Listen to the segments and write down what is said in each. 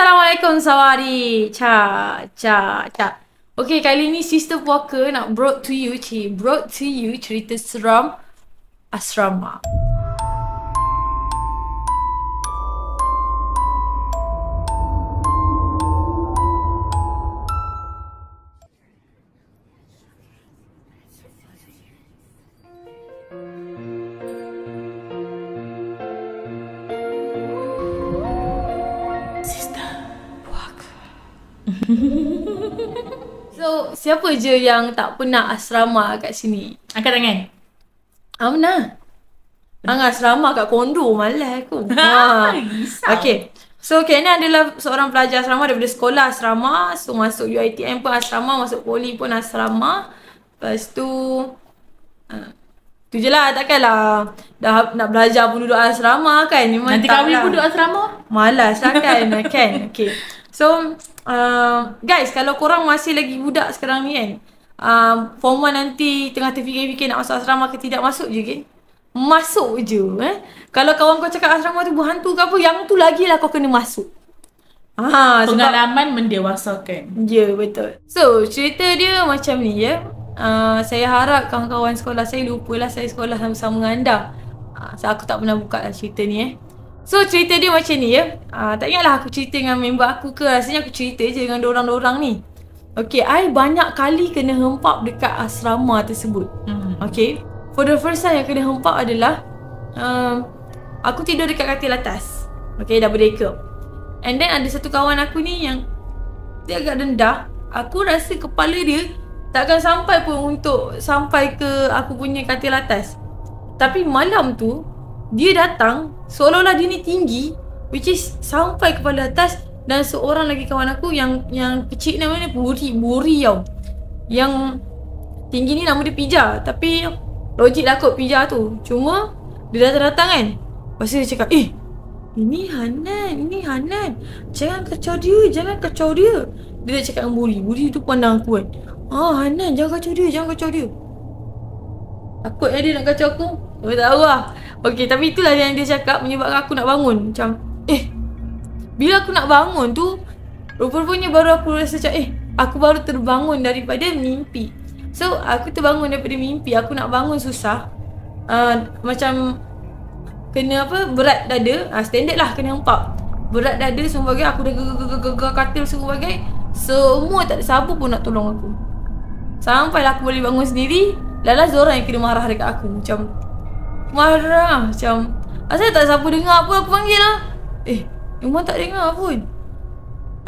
Assalamualaikum Sawari. Cha. Okay, kali ni Sister Puaka nak brought to you cerita seram asrama. So, siapa je yang tak pernah asrama kat sini? Angkat tangan. Pernah. Asrama kat kondo, malas aku. Risau. Okay. So, Kena adalah seorang pelajar asrama daripada sekolah asrama. So, masuk UiTM pun asrama, masuk poli pun asrama. Lepas tu, tu je lah, takkanlah dah nak belajar pun duduk asrama kan. Memang Nanti tak kahwin lah. pun duduk asrama. Malas lah kan. Okay. So, guys, kalau korang masih lagi budak sekarang ni kan, form 1 nanti tengah terfikir-fikir nak masuk asrama ke tidak, masuk je kan. Masuk je. Kalau kawan kau cakap asrama tu berhantu ke apa, yang tu lagi lah kau kena masuk. Pengalaman mendewasakan. Ya, betul. So, cerita dia macam ni ya. Saya harap kawan-kawan sekolah saya lupalah saya sekolah sama-sama dengan anda. So, aku tak pernah buka lah cerita ni So, cerita dia macam ni ya. Tak ingatlah aku cerita dengan member aku ke. Rasanya aku cerita je dengan dorang-dorang ni. Okay, I banyak kali kena hempap dekat asrama tersebut. Okay. For the first time yang kena hempap adalah aku tidur dekat katil atas. Okay, dah berdeka. And then ada satu kawan aku ni yang dia agak rendah. Aku rasa kepala dia takkan sampai pun untuk sampai ke aku punya katil atas. Tapi malam tu dia datang seolah-olah dia ni tinggi, which is sampai kepala atas. Dan seorang lagi kawan aku yang kecil namanya Buri tau. Yang tinggi ni nama dia Pija. Tapi logik lah kot Pija tu. Cuma dia datang kan. Lepas tu dia cakap, ini Hanan. Jangan kacau dia. Dia dah cakap dengan Buri tu pandang aku kan. Hanan, jangan kacau dia. Takut dia nak kacau aku. Tak tahu lah. Okay, tapi itulah yang dia cakap menyebabkan aku nak bangun. Macam, bila aku nak bangun tu, rupa-rupanya baru aku rasa macam, aku baru terbangun daripada mimpi. So, aku terbangun daripada mimpi. Aku nak bangun susah. Macam kena berat dada. Standard lah, kena hempap. Berat dada semua bagai. Aku dah gegar katil semua bagai. Semua tak ada siapa pun nak tolong aku. Sampailah aku boleh bangun sendiri. Lalas orang yang kena marah dekat aku. Macam marah. Macam asal tak siapa dengar apa aku panggil lah. Memang tak dengar pun.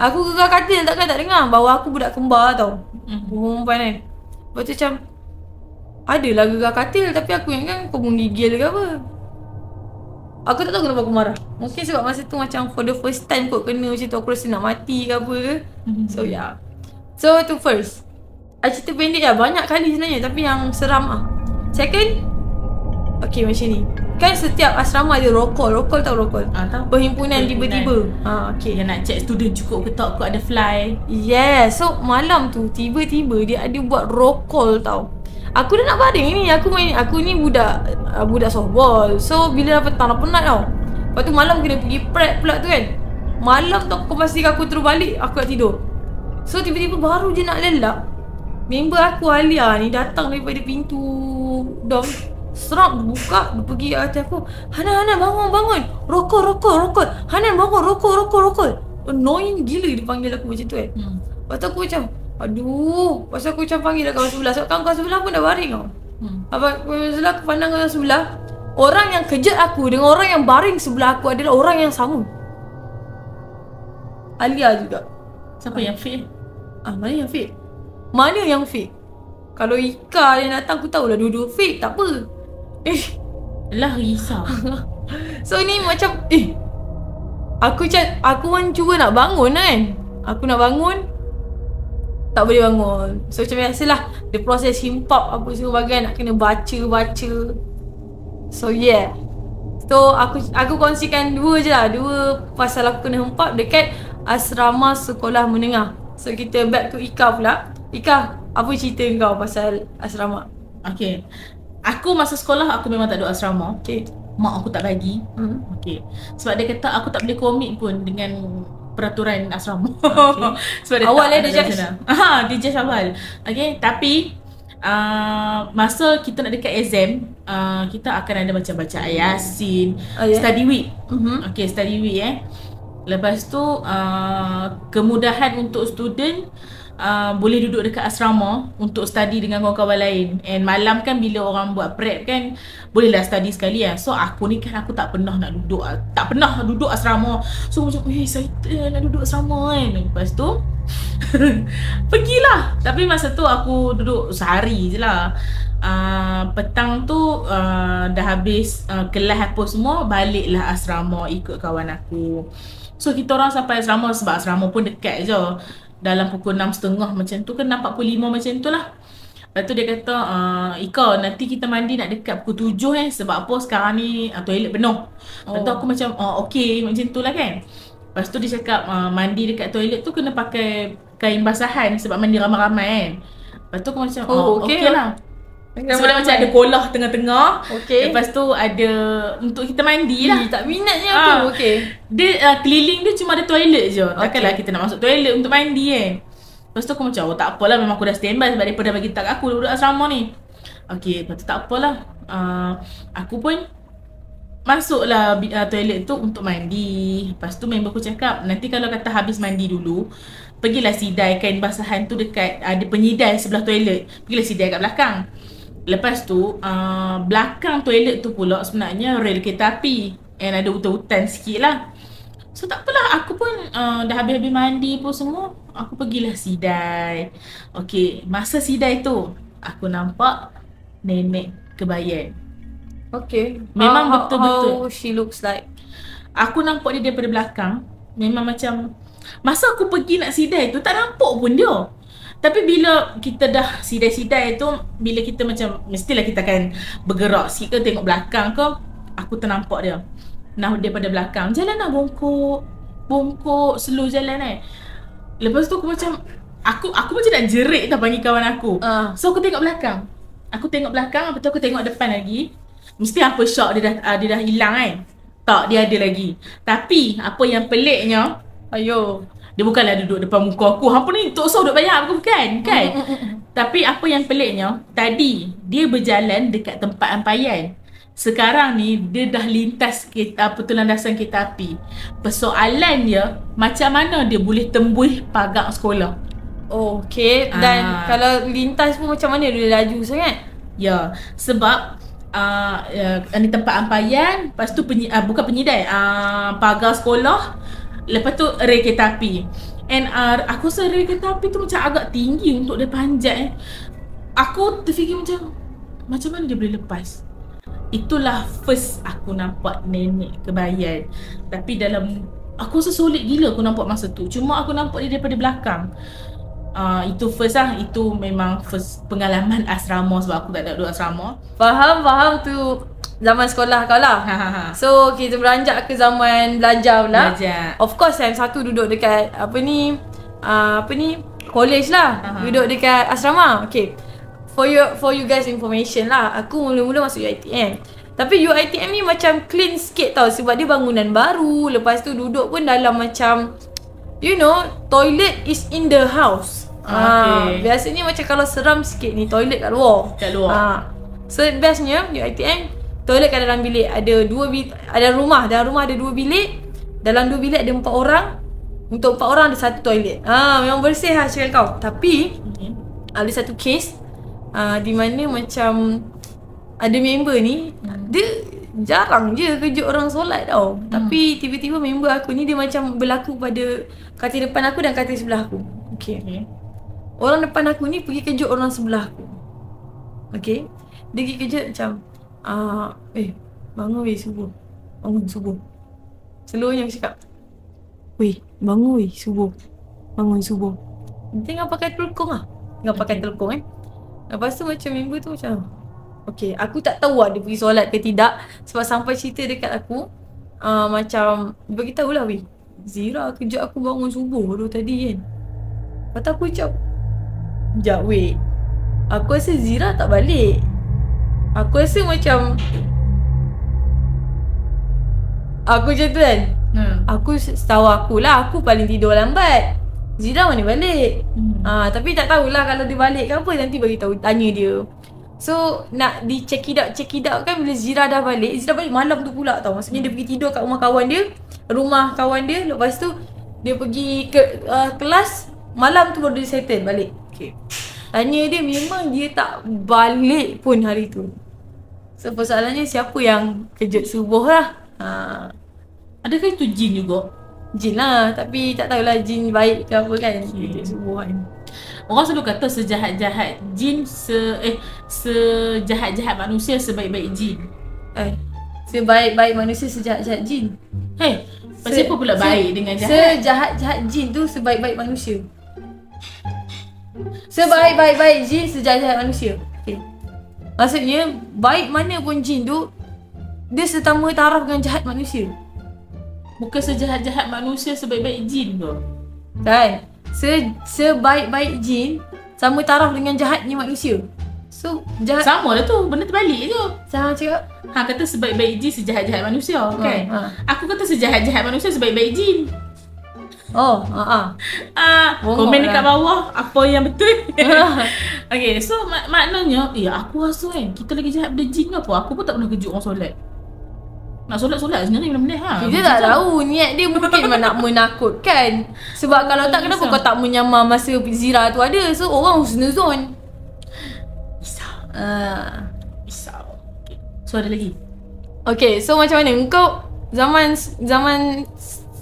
Aku gegar katil takkan tak dengar. Bawa aku budak kembar tau. Perempuan kan. Lepas tu macam adalah gegar katil. Tapi aku ingat kau pun gigil ke apa. Aku tak tahu kenapa aku marah. Mungkin sebab masa tu macam for the first time kot kena macam tu. Aku rasa nak mati ke apa ke. So yeah. So tu first. Cerita pendek lah. Banyak kali sebenarnya. Tapi yang seram lah. Second. Okay, macam ni. Kan setiap asrama ada roll-call. Roll-call tahu roll-call? Tahu. Perhimpunan tiba-tiba. Okay. Yang nak check student cukup ke tak, aku ada fly. Yeah. So malam tu tiba-tiba dia ada buat roll-call tau. Aku dah nak baring ni. Aku ni budak softball. So bila dah petang dah penat tau. Lepas tu malam kena pergi prep pula tu kan. Malam tu aku pastikan aku terus balik. Aku nak tidur. So tiba-tiba baru je nak lelap, member aku Alia ni datang daripada pintu dorm. Serap buka, dia pergi ke atas aku. Hanan bangun. Rokok. Hanan bangun, rokok. Annoying gila dia panggil aku macam tu kan. Lepas tu aku macam, aduh. Lepas tu aku macam panggil dah kawan sebelah. Sebab kawan sebelah pun dah baring tau. Abang kawan sebelah, aku pandang kawan sebelah. Orang yang kejut aku dengan orang yang baring sebelah aku adalah orang yang sama. Alia juga. Siapa yang fake? Mana yang fake? Kalau Ika yang datang aku tahulah dua-dua fake. Tak apa. Lah risau. So ni macam aku pun cuba nak bangun kan. Aku nak bangun, tak boleh bangun. So macam biasalah, dia proses himpap apa semua bagai, nak kena baca. So yeah. So aku kongsikan dua je lah. Dua pasal aku kena hempap dekat asrama sekolah menengah. So kita back to Ika pula. Ika, apa cerita kau pasal asrama? Okay. Aku masa sekolah aku memang tak duduk asrama. Okay. Mak aku tak bagi. Okay. Sebab dia kata aku tak boleh komit pun dengan peraturan asrama. Okay. Sebab Awal tak dia ada judge. sana. Dia judge awal. Okay, tapi masa kita nak dekat exam, kita akan ada macam baca Yasin, study week. Okay, study week Lepas tu kemudahan untuk student boleh duduk dekat asrama untuk study dengan kawan-kawan lain. And malam kan bila orang buat prep kan, bolehlah study sekali lah. So aku ni kan aku tak pernah duduk asrama. So macam saya nak duduk asrama kan. Lepas tu pergilah. Tapi masa tu aku duduk sehari je lah. Petang tu dah habis kelas apa semua, baliklah asrama ikut kawan aku. So kita orang sampai asrama sebab asrama pun dekat je. Dalam pukul 6.30 macam tu kan, 6.45 macam tu lah. Lepas tu dia kata, Ika nanti kita mandi nak dekat pukul 7 sebab apa sekarang ni toilet penuh. Lepas tu aku macam, okey macam tu lah kan. Lepas tu dia cakap mandi dekat toilet tu kena pakai kain basahan sebab mandi ramai-ramai kan. Lepas tu aku macam, okey lah. Sebab dia macam ada kolah tengah-tengah. Lepas tu ada untuk kita mandi lah. Tak minatnya aku. Dia keliling dia cuma ada toilet je. Takkanlah kita nak masuk toilet untuk mandi kan. Lepas tu aku macam, tak apalah, memang aku dah standby sebab daripada bagi tak aku duduk asrama ni. Lepas tu tak apalah. Aku pun masuklah toilet tu untuk mandi. Lepas tu member aku cakap, nanti kalau kata habis mandi dulu, pergilah sidai kain basahan tu dekat, ada penyidai sebelah toilet. Pergilah sidai kat belakang. Lepas tu belakang toilet tu pula sebenarnya rel kereta api. And ada hutan-hutan sikit lah. So tak apalah, aku pun dah habis-habis mandi pun semua, aku pergilah sidai. Okay, masa sidai tu aku nampak nenek kebayan. Memang betul-betul how she looks like. Aku nampak dia daripada belakang. Memang macam, masa aku pergi nak sidai tu tak nampak pun dia. Tapi bila kita dah sidai-sidai tu, bila kita macam, mestilah kita akan bergerak sikit ke, tengok belakang ke, aku ternampak dia. Nah, daripada belakang, jalan lah bongkok, slow jalan Lepas tu aku macam, aku macam nak jerit tau panggil kawan aku. So aku tengok belakang. Lepas tu aku tengok depan lagi. Mesti apa shock dia dah hilang kan. Tak, dia ada lagi. Tapi apa yang peliknya, dia bukanlah duduk depan muka aku. Hampa ni Tok So duduk bayar aku, bukan? Tapi apa yang peliknya, tadi dia berjalan dekat tempat ampaian. Sekarang ni dia dah lintas landasan kereta api. Persoalan dia, macam mana dia boleh tembus pagar sekolah? Dan kalau lintas pun macam mana dia laju sangat? Ya, sebab ni tempat ampaian. Lepas tu bukan penyidai, pagar sekolah. Lepas tu rel kereta api. And aku rasa rel kereta api tu macam agak tinggi untuk dia panjat Aku terfikir macam mana dia boleh lepas. Itulah first aku nampak nenek kebayan. Tapi aku rasa solid gila aku nampak masa tu. Cuma aku nampak dia daripada belakang. Itu first lah. Itu memang first pengalaman asrama sebab aku tak ada duduk asrama. Faham tu zaman sekolah kau lah. So kita beranjak ke zaman belajar pula. Of course time satu duduk dekat college lah. Duduk dekat asrama. For you guys information lah, aku mula-mula masuk UiTM. Tapi UiTM ni macam clean sikit tau, sebab dia bangunan baru. Lepas tu duduk pun dalam macam, toilet is in the house. Biasanya macam kalau seram sikit ni, toilet kat luar. So bestnya UiTM, toilet kat dalam bilik ada dalam rumah ada 2 bilik. Dalam 2 bilik ada 4 orang. Untuk 4 orang ada 1 toilet. Memang bersih lah cakap kau. Tapi ada satu case di mana macam ada member ni, dia jarang je kejut orang solat tau. Tapi tiba-tiba member aku ni dia macam berlaku pada katil depan aku dan katil sebelah aku. Orang depan aku ni pergi kejut orang sebelah aku. Dia pergi kejut macam, bangun weh subuh. Bangun subuh. Seluruhnya aku cakap, bangun weh subuh. Bangun subuh. Tengah pakai telekong lah. Lepas tu macam member tu macam, aku tak tahu lah dia pergi solat ke tidak. Sebab sampai cerita dekat aku, macam dia beritahu lah, Zira kejut aku bangun subuh baru tadi kan. Lepas tu aku macam, sekejap aku rasa Zira tak balik. Aku rasa macam aku macam tu kan. Setahu aku lah, aku paling tidur lambat. Zira mana balik? Tapi tak tahulah kalau dia balik ke apa, nanti bagi tahu, tanya dia. So nak di check it out kan, bila Zira dah balik malam tu pula tau. Maksudnya dia pergi tidur kat rumah kawan dia, lepas tu dia pergi ke kelas, malam tu baru dia settle balik. Tanya dia, memang dia tak balik pun hari tu. So persoalannya siapa yang kejut subuh lah. Adakah itu jin juga? Jin lah, tapi tak tahulah jin baik ke apa kan. Kejut subuh kan. Orang selalu kata sejahat-jahat jin sejahat-jahat manusia sebaik-baik jin. Sebaik-baik manusia sejahat-jahat jin. Siapa pula baik dengan jahat? Sejahat-jahat jin tu sebaik-baik manusia. Sebaik-baik jin sejahat-jahat manusia. Maksudnya baik mana pun jin tu, dia setama taraf dengan jahat manusia. Bukan sejahat-jahat manusia sebaik-baik jin tu. Kan? Sebaik-baik jin sama taraf dengan jahatnya manusia. So jahat sama lah tu, benda terbalik je. Jangan cakap kata sebaik-baik jin sejahat-jahat manusia, kan? Aku kata sejahat-jahat manusia sebaik-baik jin. Komen dekat bawah apa yang betul. Okay, so maknanya aku rasa kan kita lagi jahat daripada jin ke apa? Aku pun tak pernah kejut orang solat. Nak solat sebenarnya benar-benar kita tak tahu niat dia, mungkin nak menakutkan. Sebab kalau tak, kenapa kau tak menyamar masa Zira tu ada? So orang husnuzon. Risau. So ada lagi. Okay, so macam mana kau zaman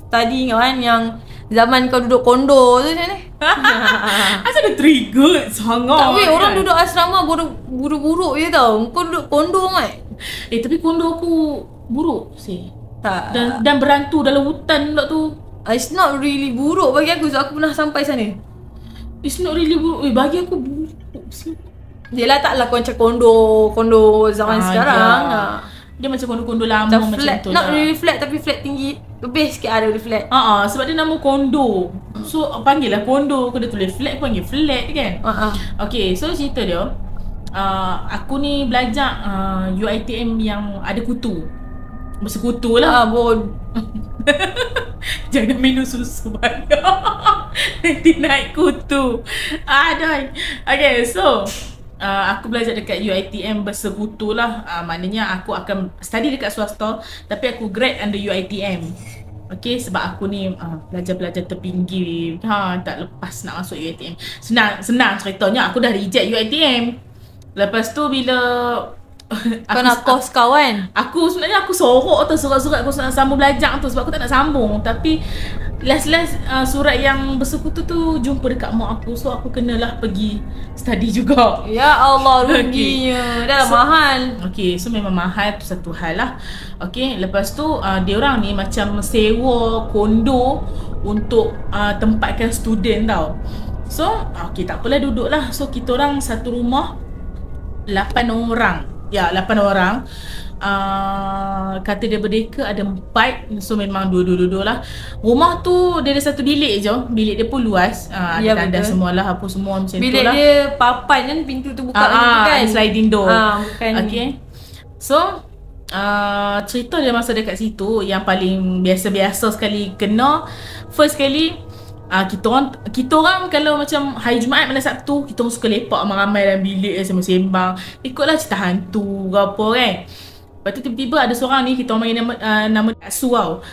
tadi kan, yang zaman kau duduk kondo tu macam mana? Asal dia trigger sangat. Tak, orang duduk asrama buruk-buruk je tau. Kau duduk kondo kan? Tapi kondo aku buruk sih. Tak. Dan berantu dalam hutan pula tu. It's not really buruk bagi aku, sebab aku pernah sampai sana. It's not really buruk. Bagi aku buruk sih. Yelah, taklah kau macam kondo zaman sekarang. Dia macam kondo-kondo lama macam flat, tu not lah. really flat, tapi flat tinggi. Lebih sikit ada flat. Sebab dia nama kondo. So panggil lah kondo. Kau dah tulis flat, kau panggil flat kan. Okay, so cerita dia, aku ni belajar UiTM yang ada kutu. Bersekutu lah. Jangan minum susu banyak. Nanti naik kutu. Okay, so aku belajar dekat UiTM bersekutu lah. Maknanya aku akan study dekat swasta, tapi aku grade under UiTM. Okay, sebab aku ni belajar-belajar terpinggir. Tak lepas nak masuk UiTM. Senang ceritanya, aku dah reject UiTM. Lepas tu bila kau nak course kau kan? Sebenarnya aku sorok tu, surat-surat aku nak sambung belajar tu, sebab aku tak nak sambung. Tapi last surat yang bersekutu tu jumpa dekat mak aku. So aku kenalah pergi study juga. Ya Allah, ruginya. Dah mahal. Okay, so memang mahal tu satu hal lah. Okay, lepas tu dia orang ni macam sewa kondo untuk tempatkan student tau. So okay, tak apalah, duduk lah. So kita orang satu rumah 8 orang. 8 orang. Kata dia berdeka ada 4. So memang dua-dua lah. Rumah tu dia ada satu bilik je. Bilik dia pun luas. Ada tanda semualah, apa semua macam bilik tu lah. Bilik dia papan kan, pintu tu buka kan, sliding door. Bukan. Okay, so cerita dia masa dekat situ yang paling biasa-biasa sekali kena. First kali, kita orang kalau macam hari Jumaat malam Sabtu, kita orang suka lepak ramai-ramai dalam bilik sembang-sembang. Ikutlah cerita hantu ke apa kan. Lepas tu tiba-tiba ada seorang ni, kita orang panggil nama Kak Su tau.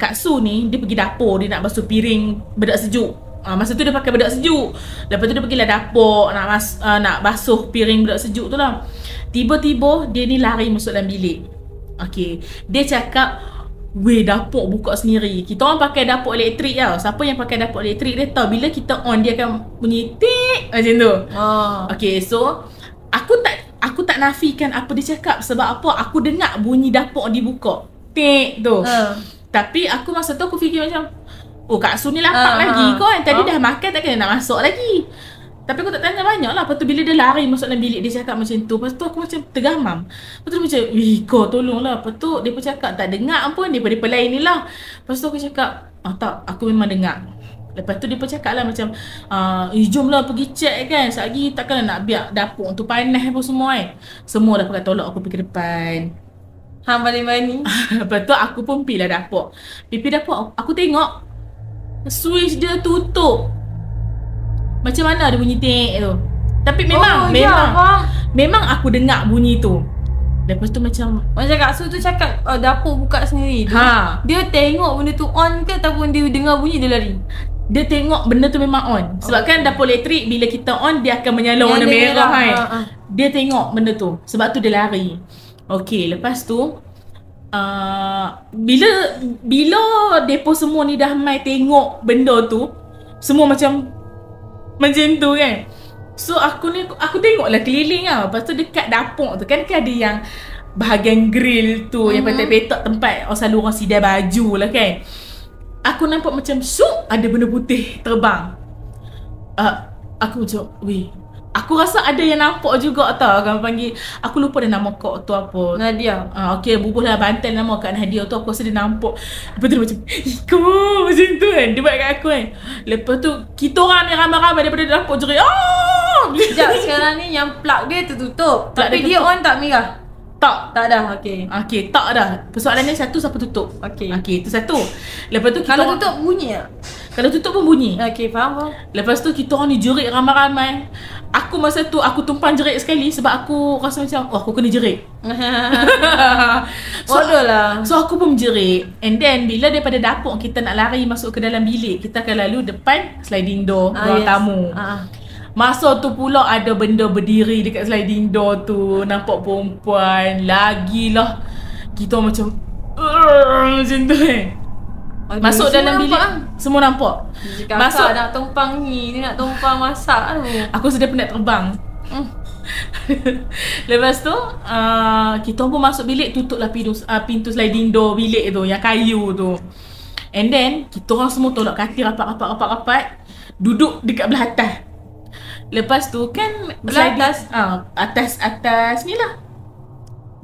Kak Su ni dia pergi dapur, dia nak basuh piring bedak sejuk. Masa tu dia pakai bedak sejuk. Lepas tu dia pergilah dapur nak basuh piring bedak sejuk tu lah. Tiba-tiba dia ni lari masuk dalam bilik. Okay, dia cakap, weh, dapur buka sendiri. Kita orang pakai dapur elektrik tau. Siapa yang pakai dapur elektrik dia tahu bila kita on dia akan bunyi tik macam tu. Okay, so aku tak nafikan apa dia cakap. Sebab apa? Aku dengar bunyi dapur dibuka tik tu. Tapi aku masa tu aku fikir macam, Kak Su ni lapar lagi kan. Tadi dah makan, tak kena nak masuk lagi. Tapi aku tak tanya banyak lah. Lepas tu bila dia lari masuk dalam bilik, dia cakap macam tu. Lepas tu aku macam tergamam. Lepas tu dia macam, kau tolonglah. Lepas tu dia pun cakap tak dengar pun, dia lain ni lah. Lepas tu aku cakap, tak, aku memang dengar. Lepas tu dia pun cakap lah macam, jomlah pergi check kan. Sekejap takkan nak biar dapur tu panas apa semua kan. Semua dah pakai tolak aku pergi ke depan. Hang paling berani. Lepas tu aku pun pergi lah dapur. Pergi dapur, aku tengok switch dia tutup. Macam mana ada bunyi tek tu. Tapi memang memang aku dengar bunyi tu. Lepas tu macam Kak Su tu cakap dapur buka sendiri tu. Dia tengok benda tu on ke ataupun dia dengar bunyi dia lari? Dia tengok benda tu memang on. Sebab kan dapur elektrik bila kita on dia akan menyala warna merah kan. Dia tengok benda tu. Sebab tu dia lari. Okey, lepas tu bila depo semua ni dah mai tengok benda tu, semua macam tu kan. So aku tengoklah keliling lah. Lepas tu dekat dapur tu kan ada yang bahagian grill tu, yang petak-petak tempat selalu orang sidai baju lah kan. Aku nampak macam ada benda putih terbang. Aku macam, weh, aku rasa ada yang nampak juga tau. Kan panggil, aku lupa dia nama kak tu apa, Nadia. Okay, bubuhlah bantal nama kak Nadia tu. Aku rasa dia nampak. Lepas tu dia macam, Iko macam tu kan. Dia buat kat aku kan. Lepas tu kita orang ni ramai-ramai daripada dapur jerit. Sekejap, sekarang ni yang plug dia tertutup. Tapi dia on tak Mira? Tak dah, okey. Okey, tak dah. Persoalannya satu, siapa tutup? Okey. Okey, itu satu. Lepas tu kita kalau tutup bunyi tak? Kalau tutup pun bunyi. Okey, faham. Lepas tu kita orang ni jerit ramai-ramai. Aku masa tu aku tumpang jerit sekali sebab aku rasa macam aku kena jerit. Bodoh lah. So aku pun menjerit. And then bila daripada dapur kita nak lari masuk ke dalam bilik, kita akan lalu depan sliding door ruang tamu. Masa tu pula ada benda berdiri dekat sliding door tu. Nampak perempuan. Lagilah kita macam macam tu kan. Masuk dalam bilik semua nampak. Masuk nak tumpang ni, dia nak tumpang masak tu. Aku sudah penat terbang. Lepas tu kita pun masuk bilik, tutuplah pintu sliding door bilik tu yang kayu tu. And then kita orang semua tolak katil rapat. Duduk dekat belah atas. Lepas tu kan belah atas? atas ni lah.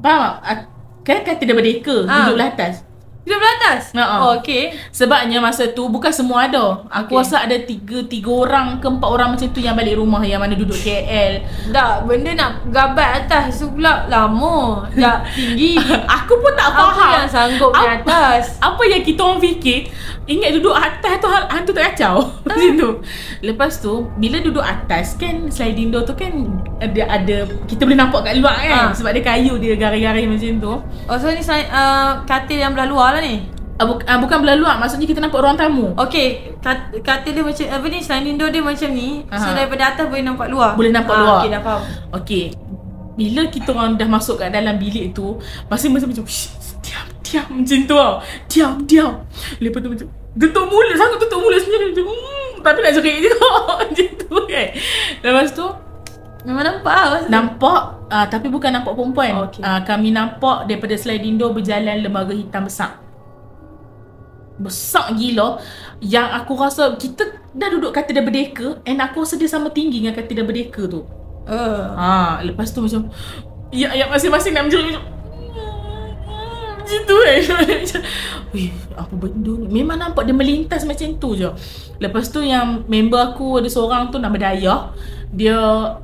Faham tak? Kan katil dia berdeka, duduk belah atas. Duduk belah atas? Oh, okey. Sebabnya masa tu bukan semua ada. Aku rasa ada 3 orang ke 4 orang macam tu yang balik rumah, yang mana duduk KL. Tak, benda nak gabat atas tu pula lama. Tak tinggi. Aku pun tak faham. Apa yang sanggup di atas? Apa yang kita orang fikir, ingat duduk atas tu hantu tak kacau. Macam tu. Lepas tu bila duduk atas kan sliding door tu kan ada kita boleh nampak kat luar kan. Sebab dia kayu, dia garis-garis macam tu. Oh, so ni katil yang belah luar lah ni? Bukan belah luar, maksudnya kita nampak ruang tamu. Okey, katil dia macam apa ni, sliding door dia macam ni. So daripada atas boleh nampak luar. Boleh nampak luar. Okey, dah faham. Okey. Bila kita orang dah masuk kat dalam bilik tu, masih macam diam macam tu tau. Diam. Lepas tu macam tutup mulut, sangat tutup mulut sendiri macam tapi nak jerit je macam tu kan. Lepas tu memang nampak. Nampak tapi bukan nampak perempuan. Kami nampak daripada sliding door berjalan lembaga hitam besar gila. Yang aku rasa kita dah duduk katil dia berdeka, and aku rasa dia sama tinggi dengan katil dia berdeka tu. Lepas tu macam ya masing-masing nak menjerit macam tu weh, apa benda ni? Memang nampak dia melintas macam tu je. Lepas tu yang member aku ada seorang tu nama Dayah. Dia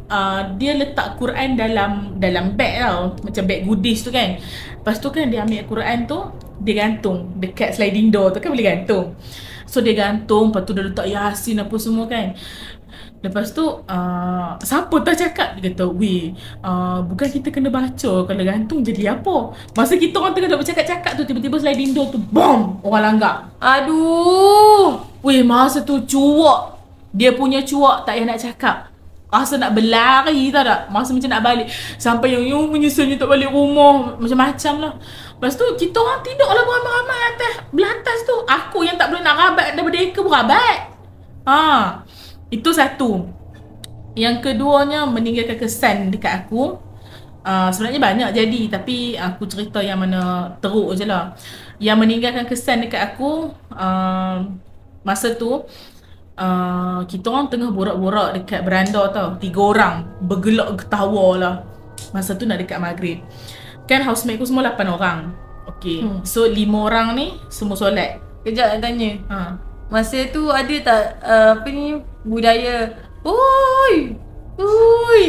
letak Quran dalam beg tau. Macam beg goodies tu kan. Lepas tu kan dia ambil Quran tu, dia gantung dekat sliding door tu kan, boleh gantung. So dia gantung, lepas tu dia letak Yasin apa semua kan. Lepas tu siapa tak cakap, dia kata, weh, bukan kita kena baca, kalau gantung jadi apa. Masa kita orang tengah bercakap-cakap tu, tiba-tiba sliding door tu bom, orang langgar. Aduh. Weh, masa tu cuak. Dia punya cuak tak payah nak cakap. Rasa nak berlari tau tak. Masa macam nak balik, sampai yang menyesalnya tak balik rumah, macam-macam lah. Lepas tu kita orang tidur lah beramai-ramai atas, belah atas tu. Aku yang tak boleh nak rabat daripada Eka pun rabat. Itu satu. Yang keduanya meninggalkan kesan dekat aku. Sebenarnya banyak jadi, tapi aku cerita yang mana teruk je lah. Yang meninggalkan kesan dekat aku, masa tu kita orang tengah borak-borak dekat beranda tau. 3 orang bergelak ketawa lah. Masa tu nak dekat maghrib. Kan housemate aku semua 8 orang. Okay, so 5 orang ni semua solat. Kejap nak tanya. Masa tu ada tak apa ni, budaya oi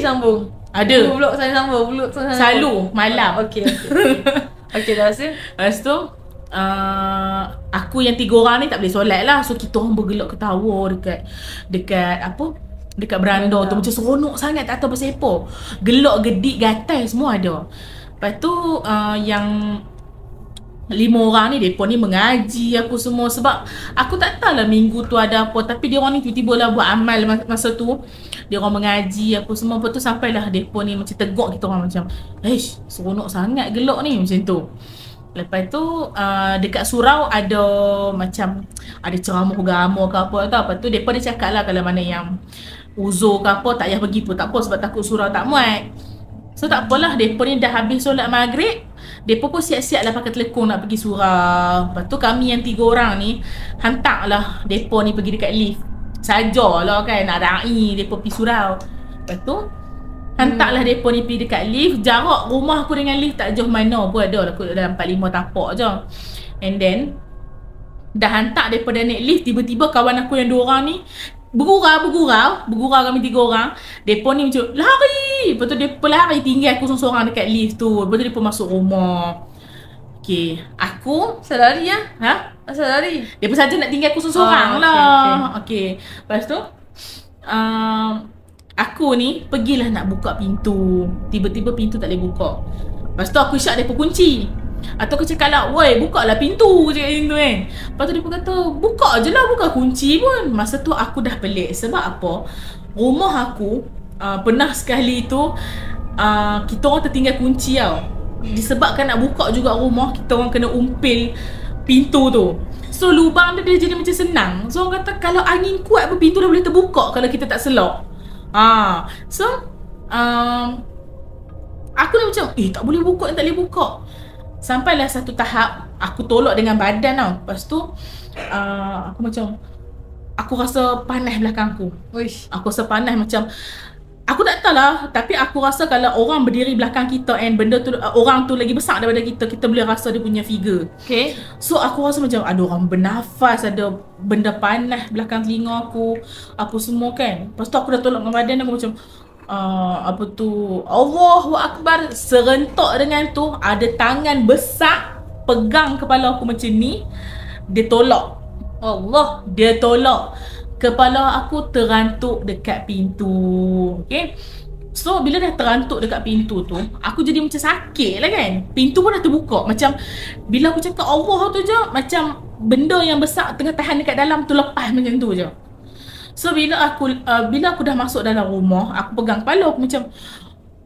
sambung? Ada. Pulak saya sambung, Selalu malam. Okey. Okay, dah rasa. Lepas tu aku yang 3 orang ni tak boleh solat lah. So kita orang bergelak ketawa dekat apa, dekat beranda tu. Macam seronok sangat, tak tahu pasal apa. Gelak, gedik, gatal semua ada. Lepas tu yang 5 orang ni, mereka ni mengaji aku semua. Sebab aku tak tahu lah minggu tu ada apa. Tapi dia orang ni tiba-tiba lah buat amal masa tu. Dia orang mengaji aku semua. Lepas tu sampailah mereka ni macam tegur kita orang macam, seronok sangat gelak ni, macam tu. Lepas tu dekat surau ada macam ada ceramah agama ke apa tau. Lepas tu mereka dia cakap lah kalau mana yang uzur ke apa tak payah pergi pun tak apa, sebab takut surau tak muat. So tak apalah, mereka ni dah habis solat maghrib, mereka pun siap-siap lah pakai telekong nak pergi surau. Lepas tu kami yang 3 orang ni hantar lah mereka ni pergi dekat lift. Sajalah kan nak da'i mereka pergi surau. Lepas tu hantarlah mereka ni pergi dekat lift. Jarak rumah aku dengan lift tak jauh mana pun, ada lah dalam 4-5 tapak je. And then dah hantar mereka dah naik lift, tiba-tiba kawan aku yang 2 orang ni bergurau kami 3 orang. Mereka ni macam lari. Lepas tu mereka lari tinggal aku seorang-seorang dekat lift tu. Lepas tu mereka masuk rumah. Okay, aku Asal lari lah. Ha? Asal lari. Mereka saja nak tinggal aku seorang-seorang lah. Okay. Lepas tu aku ni pergilah nak buka pintu. Tiba-tiba pintu tak boleh buka. Lepas tu aku isyak mereka kunci. Atau aku cakap lah, woi buka lah pintu, cakap macam tu kan. Lepas tu dia kata, buka je lah, buka kunci pun. Masa tu aku dah pelik. Sebab apa? Rumah aku pernah sekali tu kita orang tertinggal kunci tau. Disebabkan nak buka juga rumah, kita orang kena umpil pintu tu. So lubang dia jadi macam senang. So orang kata kalau angin kuat pun pintu dah boleh terbuka kalau kita tak selok. So aku dah macam tak boleh buka, tak boleh buka. Sampailah satu tahap aku tolak dengan badan tau. Lepas tu aku macam, aku rasa panas belakang aku. Uish. Aku rasa panas macam, aku tak tahu lah, tapi aku rasa kalau orang berdiri belakang kita and benda tu, orang tu lagi besar daripada kita, kita boleh rasa dia punya figure. Okay. So aku rasa macam ada orang bernafas, ada benda panas belakang telinga aku, apa semua kan. Lepas tu aku dah tolak dengan badan, aku macam apa tu, Allahu Akbar. Serentak dengan tu ada tangan besar pegang kepala aku macam ni. Dia tolak. Allah, dia tolak. Kepala aku terantuk dekat pintu. Okay. So bila dah terantuk dekat pintu tu, aku jadi macam sakit lah kan. Pintu pun dah terbuka. Macam bila aku cakap Allah tu je, macam benda yang besar tengah tahan dekat dalam tu lepas macam tu je. So bila aku dah masuk dalam rumah, aku pegang kepala aku macam,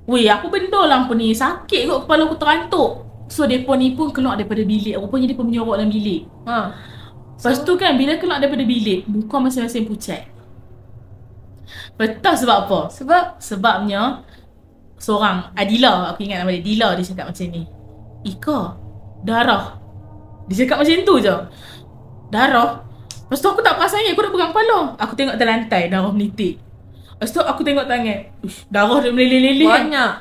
weh apa benda lah apa ni, sakit kot kepala aku terantuk. So mereka ni pun keluar daripada bilik. Rupanya dia pun menyorok dalam bilik. Lepas tu kan bila keluar daripada bilik, muka masing-masing pucat. Betul sebab apa? Sebabnya seorang Adila, aku ingat nama dia Dila, dia cakap macam ni, Ika, darah. Dia cakap macam tu je, darah. Lepas tu aku tak perasan, aku dah pegang kepala. Aku tengok atas lantai, darah menitik. Lepas tu aku tengok tangan, darah dia meleleh-leleh. Banyak.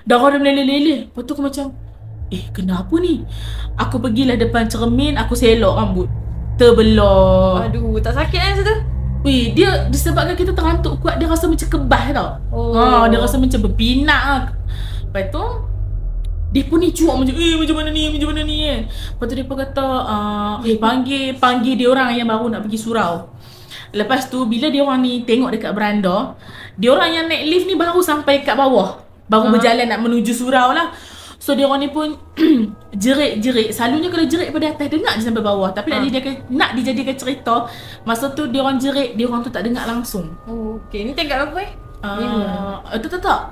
Darah dia meleleh-leleh. Lepas tu aku macam, kenapa ni? Aku pergilah depan cermin, aku selok rambut. Terbelah. Aduh, tak sakit kan situ? Dia disebabkan kita terantuk kuat, dia rasa macam kebas tau. Dia rasa macam berpinak lah. Lepas tu dia pun ni cuak macam macam mana ni kan. Lepas tu dia pun kata panggil dia orang yang baru nak pergi surau. Lepas tu bila dia orang ni tengok dekat beranda, dia orang yang naik lift ni baru sampai kat bawah, baru berjalan nak menuju surau lah. So dia orang ni pun jerit-jerit. Selalunya kalau jerit pada atas dengar je sampai bawah. Tapi nak dijadikan cerita, masa tu dia orang jerit, dia orang tu tak dengar langsung. Okay, ni tingkat berapa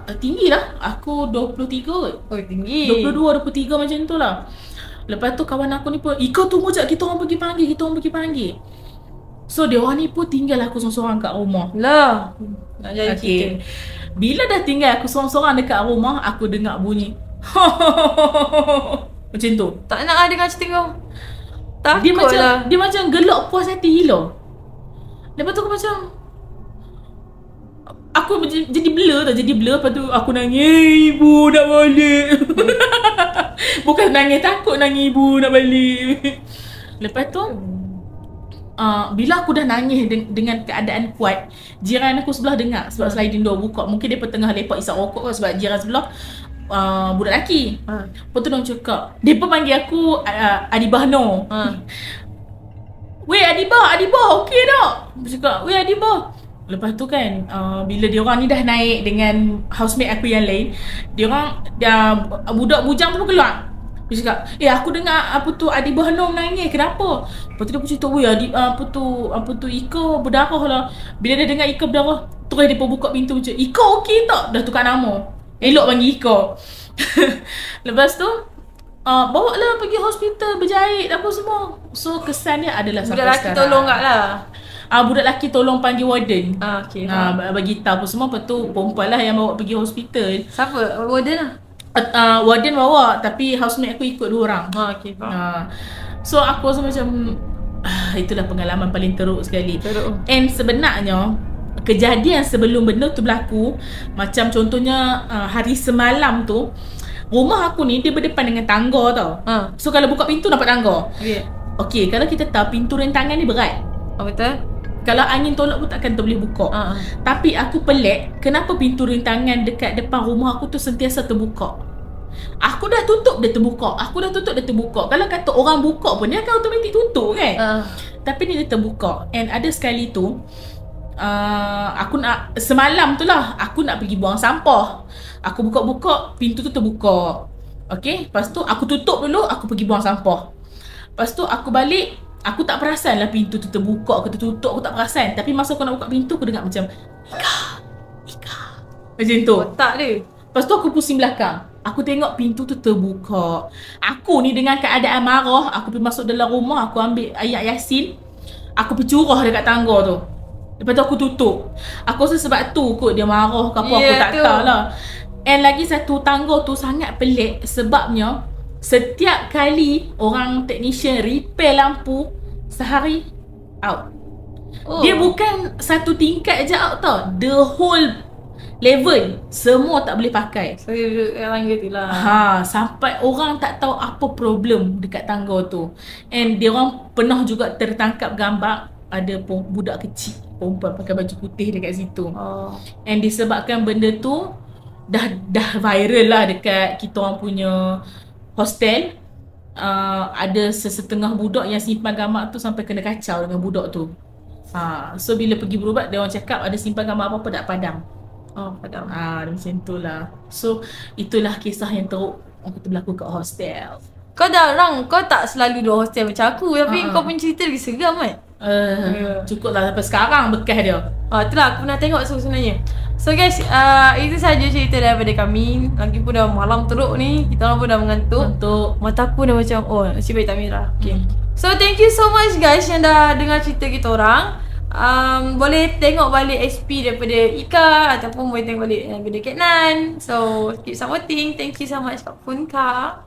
tak tinggi lah. Aku 23 kot. Tinggi. 22, 23 macam tu lah. Lepas tu kawan aku ni pun, Ika tunggu sekejap, kita orang pergi panggil. So dia orang ni pun tinggal aku seorang-seorang kat rumah. Lah, nak jadi cerita. Bila dah tinggal aku seorang-seorang dekat rumah, aku dengar bunyi macam tu. Tak nak dengar cerita kau. Takut Dia macam gelak puas hati gila. Lepas tu aku macam, aku jadi blur. Lepas tu aku nangis, ibu nak balik. Bukan nangis takut, nangis ibu nak balik. Lepas tu bila aku dah nangis dengan keadaan kuat, jiran aku sebelah dengar. Sebab sliding door buka. Mungkin dia tengah lepak isap rokok kot, sebab jiran sebelah budak lelaki. Ha. Lepas tu diorang cakap, dia pun panggil aku Adibah Noh. Ha. Weh Adibah okey tak? Dia cakap, weh Adibah. Lepas tu kan, bila diorang ni dah naik dengan housemate aku yang lain, diorang budak bujang tu pun keluar. Dia cakap, aku dengar apa tu Adibah Noh menangis, kenapa? Lepas tu dia pun cerita, weh apa tu Ika berdarah lah. Bila dia dengar Ika berdarah, terus dia pun buka pintu macam, Ika okey tak? Dah tukar nama, elok panggil Ika. Lepas tu bawa lah pergi hospital, berjahit apa semua. So kesan dia adalah Budak sampai lelaki sekarang tolong kat lah. budak lelaki tolong panggil warden. Okay. Bagi tahu apa semua. Lepas tu perempuan lah yang bawa pergi hospital. Siapa? Warden lah? Warden bawa, tapi housemate aku ikut 2 orang. Okay, faham. So aku rasa macam itulah pengalaman paling teruk sekali. Teruk. And sebenarnya kejadian sebelum benda tu berlaku, macam contohnya hari semalam tu, rumah aku ni dia berdepan dengan tangga tau. So kalau buka pintu nampak tangga. Okay, kalau kita tahu pintu rentangan ni berat. Betul? Kalau angin tolak pun takkan boleh buka. Tapi aku pelik, kenapa pintu rintangan dekat depan rumah aku tu sentiasa terbuka. Aku dah tutup, dia terbuka. Aku dah tutup, dia terbuka. Kalau kata orang buka pun, dia akan automatik tutup kan. Tapi ni dia terbuka. And ada sekali tu, aku nak, semalam tu lah, aku nak pergi buang sampah. Aku buka-buka, pintu tu terbuka. Okay, lepas tu aku tutup dulu, aku pergi buang sampah. Lepas tu aku balik, aku tak perasan lah pintu tu terbuka ke tertutup, aku tak perasan. Tapi masa aku nak buka pintu, aku dengar macam Ika macam tu. Otak dia. Lepas tu aku pusing belakang, aku tengok pintu tu terbuka. Aku ni dengan keadaan marah, aku pergi masuk dalam rumah, aku ambil ayat Yasin, aku percurah dekat tangga tu. Lepas tu aku tutup. Aku rasa sebab tu kot dia marah ke apa, aku tak tahu lah. And lagi satu, tangga tu sangat pelik sebabnya setiap kali orang technician repair lampu, sehari out. Dia bukan satu tingkat je out tau, the whole level semua tak boleh pakai. So dia duduk kat tangga tu lah. Sampai orang tak tahu apa problem dekat tangga tu. And dia orang pernah juga tertangkap gambar ada budak kecil perempuan pakai baju putih dekat situ. And disebabkan benda tu dah viral lah dekat kita orang punya hostel. Ada sesetengah budak yang simpan gambar tu sampai kena kacau dengan budak tu. So bila pergi berubat, dia orang cakap ada simpan gambar apa-apa tak padam. Padam. Macam tu lah. So itulah kisah yang teruk aku berlaku kat hostel. Kau tak selalu duduk hostel macam aku, tapi kau punya cerita lagi seram kan? Cukup lah sampai sekarang bekas dia. Itulah aku pernah tengok sebenarnya. So guys, itu saja cerita daripada kami. Lagipun dah malam teruk ni, kita orang pun dah mengantuk. Mata aku dah macam, nasib baik tak merah. So thank you so much guys yang dah dengar cerita kita orang. Boleh tengok balik XP daripada Ika, ataupun boleh tengok balik daripada Kak Nan. So keep supporting. Thank you so much Kak Pun Kak.